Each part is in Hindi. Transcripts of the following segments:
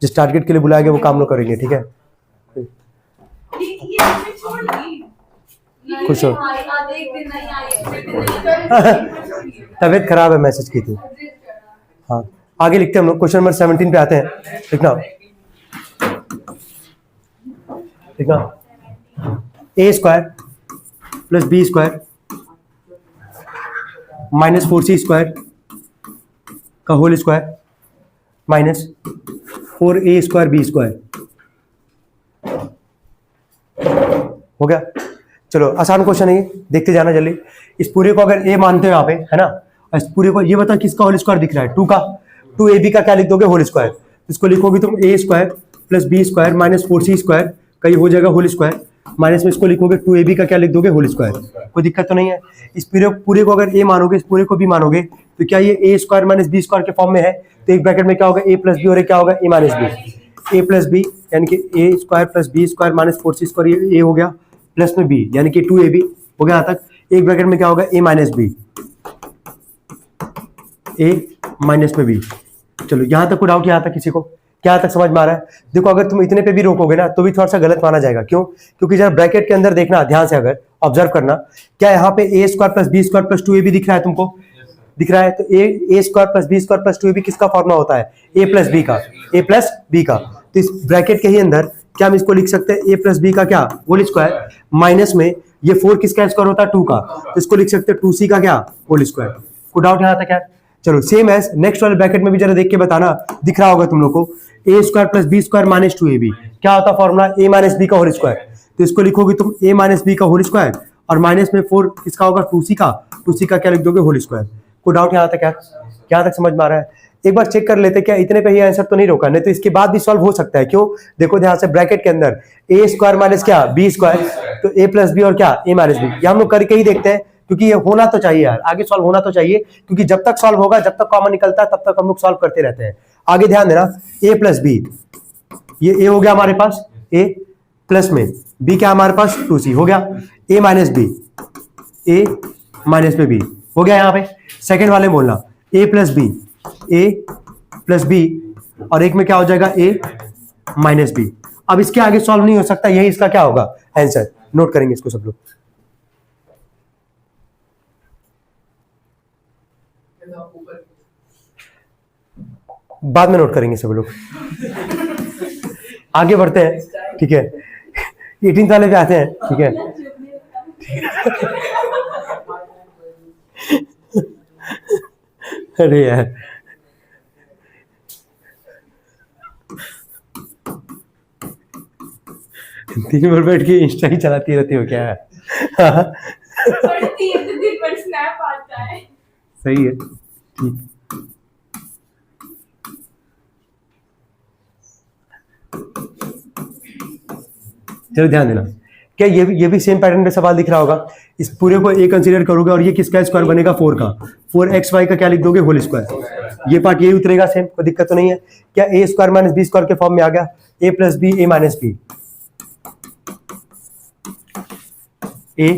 जिस टारगेट के लिए बुलाया गया वो काम लोग करेंगे, ठीक है। खुश हो? तबीयत खराब है, मैसेज की थी। हाँ, आगे लिखते हैं हम लोग, क्वेश्चन नंबर 17 पे आते हैं। लिखना a square plus B square minus 4c square का whole square minus 4a square b square. हो गया? चलो, आसान क्वेश्चन है ये, देखते जाना जल्दी। इस पूरे को अगर a मानते हो यहाँ पे, है ना, इस पूरे को ये बता किसका होल स्क्वायर दिख रहा है? 2 का। 2ab का क्या लिख दोगे? Whole square. इसको लिखोगे तुम a square plus B square minus 4c square का ये हो जाएगा होल स्क्वायर, माइनस में इसको लिखोगे 2ab का क्या लिख दोगे? Whole square. कोई दिक्कत तो नहीं है। इस पूरे को अगर a मानोगे, इस पूरे को भी मानोगे, तो क्या ये a square minus B square के फॉर्म में है? तो एक ब्रैकेट में क्या होगा? a प्लस बी, और एक क्या होगा? a minus B. a plus B यानी कि a square plus B square minus 4c square, ये a हो गया, प्लस में b यानी कि 2ab हो गया। यहाँ तक एक ब्रैकेट में क्या होगा? a minus B, a minus में b। चलो, यहाँ तक कोई डाउट? यहाँ तक किसी को क्या तक समझ में आ रहा है? देखो, अगर तुम इतने पे भी रोकोगे ना तो भी थोड़ा सा गलत माना जाएगा। क्यों? क्योंकि जरा ब्रैकेट के अंदर देखना ध्यान से, अगर ऑब्जर्व करना, क्या यहाँ पे a square plus B square plus 2ab दिख रहा है तुमको? दिख रहा है। तो a square plus B square plus 2ab किसका फॉर्मूला होता है? a प्लस बी का, a प्लस बी का। तो इस ब्रैकेट के ही अंदर क्या हम इसको लिख सकते हैं? a प्लस बी का क्या? होल स्क्वायर, माइनस में ये 4 किसका स्क्वायर होता है? 2 का, तो इसको लिख सकते हैं 2c का क्या? Whole square. कोई डाउट यहाँ तक है? चलो, सेम एज नेक्स्ट वाले ब्रैकेट में भी जरा देख के बताना, दिख रहा होगा तुम लोग को, a square plus B square minus 2ab क्या होता है फॉर्मूला? a माइनस बी का होल स्क्वायर। तो इसको लिखोगे तुम a माइनस बी का होल स्क्वायर, और माइनस में 4 किसका होगा? 2c का। 2c का क्या लिख दोगे? Whole square. कोई डाउट यहाँ तक? क्या तक समझ में आ रहा है? एक बार चेक कर लेते, क्या इतने पे ही आंसर तो नहीं रोका? नहीं तो इसके बाद भी सॉल्व हो सकता है। क्यों? देखो ध्यान से, ब्रैकेट के अंदर a स्क्वायर माइनस क्या? बी स्क्वायर, तो a प्लस बी और क्या? a minus B. ये हम लोग करके ही देखते हैं, क्योंकि ये होना तो चाहिए यार, आगे सॉल्व होना तो चाहिए, क्योंकि जब तक सॉल्व होगा, जब तक कॉमन निकलता है, तब तक हम लोग सॉल्व करते रहते हैं। आगे ध्यान देना, a प्लस बी, ये a हो गया हमारे पास, a प्लस में b क्या हमारे पास? 2c हो गया, a minus B, a minus में b हो गया। यहाँ पे सेकंड वाले बोलना a plus B, a plus B, और एक में क्या हो जाएगा? a minus B. अब इसके आगे सॉल्व नहीं हो सकता, यही इसका क्या होगा? आंसर। नोट करेंगे इसको सब लोग, बाद में नोट करेंगे सब लोग। आगे बढ़ते हैं, ठीक है। 18 वाले पे आते हैं, ठीक है। अरे यार, दिन भर बैठ के इंस्टा ही चलाती रहती हो क्या? पढ़ती है तो दिन भर स्नैप आता है। सही है, ठीक। चलो ध्यान देना, क्या ये भी सेम पैटर्न पे सवाल दिख रहा होगा। इस पूरे को a कंसीडर करोगे, और ये किसका स्क्वायर बनेगा? 4 का। 4xy का क्या लिख दोगे? Whole square. ये पार्ट यही उतरेगा सेम, कोई दिक्कत तो नहीं है। क्या a square minus B square के फॉर्म में आ गया? a plus B, a minus B, a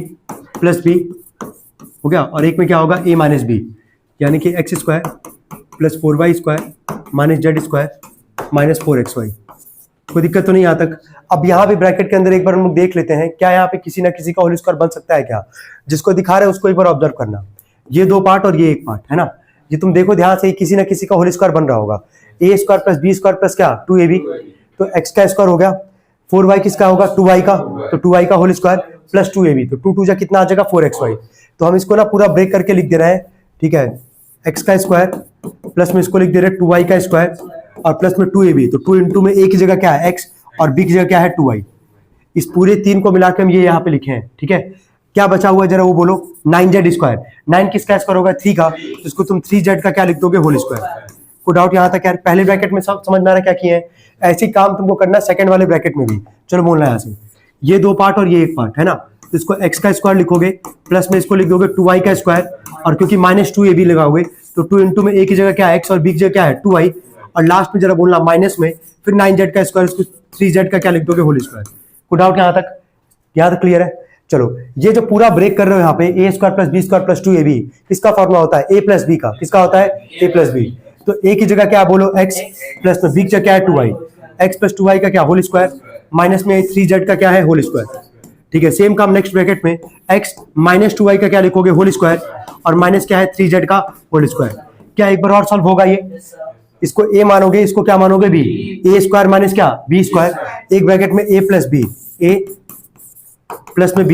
plus B हो गया, और एक में क्या होगा? a माइनस बी, यानी कि x square plus 4y square minus Z square minus 4xy। कोई दिक्कत तो नहीं यहाँ तक? अब यहाँ भी ब्रैकेट के अंदर एक बार हम लोग देख लेते हैं, क्या यहाँ पे किसी ना किसी का होल स्क्वायर बन सकता है क्या? जिसको दिखा रहे हैं उसको एक बार ऑब्जर्व करना, ये 2 पार्ट और ये एक पार्ट है ना। ये तुम देखो ध्यान से, किसी ना किसी का होल स्क्वायर बन रहा होगा। a square plus B square plus क्या? 2ab, तो x का स्क्वायर हो गया, 4y किसका होगा? 2y का, तो 2y का होल स्क्वायर प्लस 2ab, तो 2 2 जा कितना आ जाएगा? 4xy। तो हम इसको ना पूरा ब्रेक करके लिख दे रहे हैं, ठीक है। x का स्क्वायर प्लस में इसको लिख दे रहे हैं 2y का स्क्वायर, और प्लस में 2ab, तो 2 इंटू में a की जगह क्या है? x, और b की जगह क्या है? 2y। इस पूरे 3 को मिलाकर हम ये यहाँ पे लिखे हैं, ठीक है। क्या बचा हुआ है जरा वो बोलो? 9z square. 9 किसका स्क्वायर होगा? 3 का, तो इसको तुम 3z का क्या लिख दोगे? Whole square. कोई डाउट यहाँ तक यार? पहले ब्रैकेट में सब समझ में आ रहा है क्या किए हैं? ऐसे काम तुमको करना है सेकंड वाले ब्रैकेट में भी। चलो बोलना है यहाँ से, ये 2 पार्ट और ये एक पार्ट है ना, तो इसको x का स्क्वायर लिखोगे, प्लस में इसको लिख दोगे 2y का स्क्वायर, और क्योंकि माइनस 2ab लगाओगे, तो 2 इंटू में a की जगह क्या है? x, और b की जगह क्या है? 2y, और लास्ट में जरा बोलना माइनस में फिर 9z का स्क्वायर, इसको 3z का क्या लिख दोगे? Whole square. कोई डाउट यहाँ तक? यहाँ तक क्लियर है? चलो, ये जो पूरा ब्रेक कर रहे हो यहाँ पे, a square plus B square plus 2ab, किसका फॉर्मूला होता है? a प्लस बी का। किसका होता है? a plus B. तो a की जगह क्या बोलो? x, प्लस में b की जगह क्या है? 2y। एक्स प्लस 2y का क्या होल स्क्वायर, माइनस में 3z का क्या है होल स्क्वायर। ठीक है, सेम काम नेक्स्ट ब्रैकेट में x माइनस 2y का क्या लिखोगे होल स्क्वायर, और माइनस क्या है 3z का होल स्क्वायर। क्या एक बार और सॉल्व होगा ये, इसको a मानोगे, इसको क्या मानोगे b, a स्क्वायर माइनस क्या b स्क्वायर, एक ब्रैकेट में a plus b, a plus में b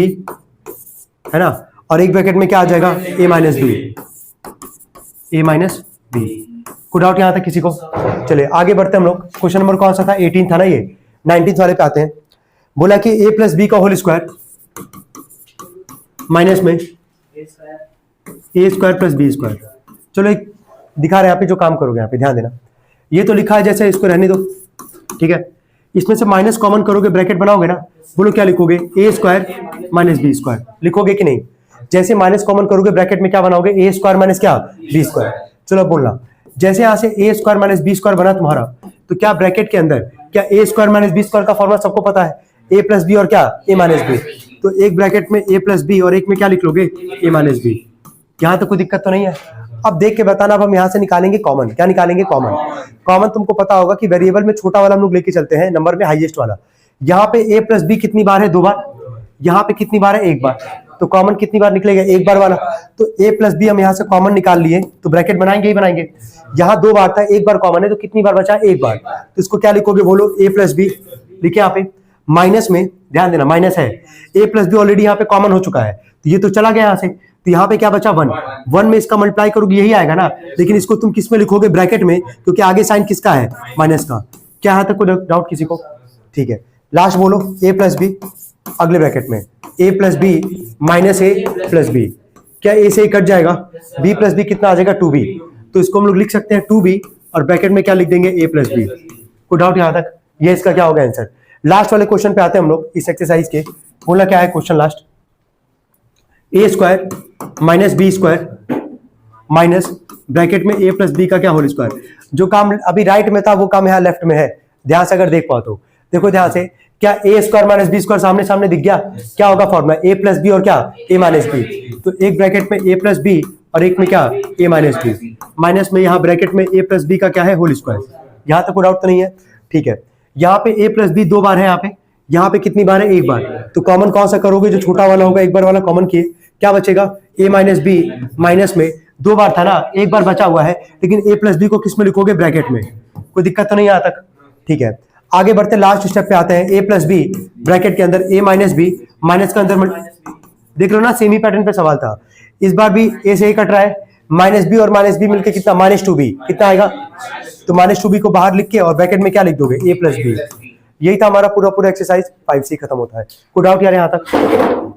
है ना, और एक ब्रैकेट में क्या आ जाएगा a minus b, a minus b। कोई डाउट यहां तक किसी को? चलिए आगे बढ़ते हम लोग। क्वेश्चन नंबर कौन सा था, 18 था ना, ये 19 वाले पे आते हैं। बोला कि a प्लस बी का होल स्क्वायर माइनस में a square plus B square. चलो एक दिखा रहे हैं यहाँ पे, जो काम करोगे यहाँ पे ध्यान देना, ये तो लिखा है जैसे, इसको रहने दो। ठीक है, इसमें से माइनस कॉमन करोगे, ब्रैकेट बनाओगे ना, बोलो क्या लिखोगे, a square minus B square लिखोगे कि नहीं। जैसे माइनस कॉमन करोगे, ब्रैकेट में क्या बनाओगे, a स्क्वायर माइनस क्या बी स्क्वायर। चलो बोलना, जैसे यहां से a square minus B square बना तुम्हारा, तो क्या ब्रैकेट के अंदर क्या a square minus B square का फॉर्मूला सबको पता है, a प्लस बी और क्या a माइनस बी। तो एक ब्रैकेट में a प्लस बी और एक में क्या लिख लोगे a माइनस बी। यहां तो कोई दिक्कत तो नहीं है। अब देख के बताना, अब हम यहां से निकालेंगे कॉमन। क्या निकालेंगे, कॉमन। कॉमन तुमको पता होगा कि वेरिएबल में छोटा वाला हम लोग लेके चलते हैं, नंबर में हाईएस्ट वाला। यहाँ पे a प्लस बी कितनी बार है, 2 बार। यहाँ पे कितनी बार है, 1 बार। तो कॉमन कितनी बार निकलेगा, 1 बार वाला। तो a प्लस बी हम यहाँ से कॉमन निकाल लिए, तो ब्रैकेट बनाएंगे ही बनाएंगे। यहाँ 2 बार था, 1 बार कॉमन है, तो कितनी बार बचा, 1 बार। तो इसको क्या लिखोगे, बोलो a प्लस बी लिखे यहाँ पे, माइनस में ध्यान देना माइनस है, a प्लस बी ऑलरेडी यहाँ पे कॉमन हो चुका है, तो ये तो चला गया यहाँ से। तो यहाँ पे क्या बचा, 1। 1 में इसका मल्टीप्लाई करोगे यही आएगा ना, लेकिन इसको तुम किस में लिखोगे, ब्रैकेट में, क्योंकि आगे साइन किसका है, माइनस का। क्या यहाँ तक कोई डाउट किसी को? ठीक है, लास्ट बोलो a प्लस बी, अगले ब्रैकेट में a plus B minus a plus B. क्या a से कट जाएगा, b प्लस बी कितना आ जाएगा, 2b। तो इसको हम लोग लिख सकते हैं 2b, और ब्रैकेट में क्या लिख देंगे, a प्लस बी। कोई डाउट यहाँ तक? ये इसका क्या होगा आंसर। लास्ट वाले क्वेश्चन पे आते हैं हम लोग इस एक्सरसाइज के। बोला क्या है question last, a square minus B square minus bracket में a प्लस बी का क्या होल स्क्वायर। जो काम अभी राइट में था वो काम यहाँ लेफ्ट में है, ध्यान से अगर देख पाओ तो देखो ध्यान से। क्या a square minus B square सामने सामने दिख गया, क्या होगा फॉर्मूला, a प्लस बी और क्या a माइनस बी। तो एक ब्रैकेट में a प्लस बी और एक में क्या a माइनस बी, माइनस में यहाँ ब्रैकेट में a प्लस बी का क्या है होल स्क्वायर। यहाँ तक कोई डाउट तो नहीं है? ठीक है, यहाँ पे a प्लस बी 2 बार है, यहाँ पे कितनी बार है, 1 बार। तो कॉमन कौन सा करोगे, जो छोटा वाला होगा, 1 बार वाला कॉमन किए, क्या बचेगा, a माइनस बी माइनस में 2 बार था ना, 1 बार बचा हुआ है, लेकिन a प्लस बी को किस में लिखोगे, ब्रैकेट में। कोई दिक्कत तो नहीं यहाँ तक? ठीक है, आगे बढ़ते लास्ट स्टेप पे आते हैं। a प्लस बी ब्रैकेट के अंदर a माइनस बी, माइनस के अंदर देख लो ना, सेम ही पैटर्न पे सवाल था। इस बार भी a से ही कट रहा है, माइनस बी और माइनस बी मिलकर कितना, माइनस 2b कितना आएगा। तो माइनस 2b को बाहर लिख के और ब्रैकेट में क्या लिख दोगे, a प्लस बी। यही था हमारा पूरा एक्सरसाइज 5 से खत्म होता है। कोई डाउट यार यहाँ तक?